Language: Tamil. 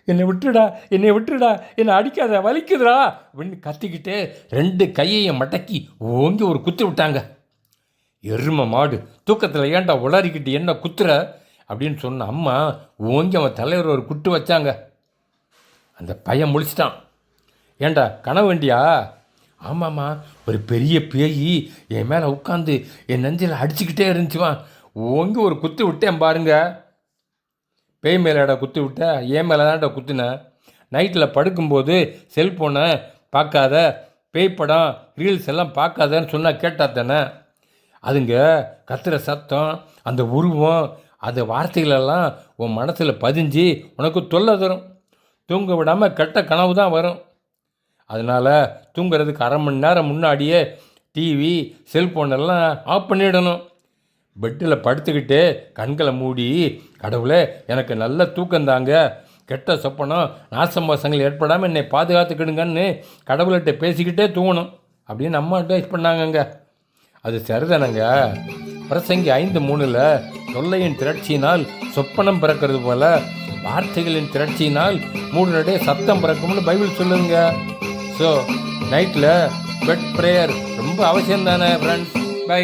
என்னை விட்டுடா, என்னை விட்டுடா, என்னை அடிக்காத, வலிக்குதுடா அப்படின்னு கத்திக்கிட்டு 2 கையையும் மடக்கி ஓங்கி ஒரு குத்து விட்டாங்க. எருமை மாடு, தூக்கத்தில் ஏன்டா உளறிக்கிட்டு என்ன குத்துற அப்படின்னு சொன்ன அம்மா ஓங்கி அவன் தலைவர் ஒரு குட்டு வச்சாங்க. அந்த பையன் முழிச்சிட்டான். ஏண்டா கனவு வேண்டியா? ஆமாம்மா, ஒரு பெரிய பேய் என் மேலே உட்காந்து என் நெஞ்சில் அடிச்சுக்கிட்டே இருந்துச்சுவான். ஓங்கி ஒரு குத்து விட்டேன் பாருங்க. பேய் மேலேடா குத்து விட்ட? ஏன் மேலே தான்டா குத்துனேன். நைட்டில் படுக்கும்போது செல்ஃபோனை பார்க்காத, பேய் படம் ரீல்ஸ் எல்லாம் பார்க்காதன்னு சொன்னால் கேட்டா தானே. அதுங்க கத்துற சத்தம், அந்த உருவம், அந்த வார்த்தைகளெல்லாம் உன் மனசில் பதிஞ்சு உனக்கு தொல்லை தரும். தூங்க விடாமல் கெட்ட கனவு தான் வரும். அதனால் தூங்குறதுக்கு 1/2 மணி நேரம் முன்னாடியே டிவி செல்ஃபோனெல்லாம் ஆஃப் பண்ணிடணும். பெட்டில் படுத்துக்கிட்டு கண்களை மூடி, கடவுளே எனக்கு நல்ல தூக்கந்தாங்க, கெட்ட சொப்பனம் நாசமாசங்கள் ஏற்படாமல் என்னை பாதுகாத்துக்கிடுங்கன்னு கடவுள்கிட்ட பேசிக்கிட்டே தூங்கணும் அப்படின்னு அம்மா அட்வைஸ் பண்ணாங்கங்க. அது சரிதானங்க. பிரசங்கி 5:3 தொல்லையின் திரட்சியினால் சொப்பனம் பிறக்கிறது போல வார்த்தைகளின் திரட்சியினால் 3 சத்தம் பிறக்கும்னு பைபிள் சொல்லுங்க. ஸோ நைட்டில் பெட் ப்ரேயர் ரொம்ப அவசியம் தானே ஃப்ரெண்ட்ஸ். பை.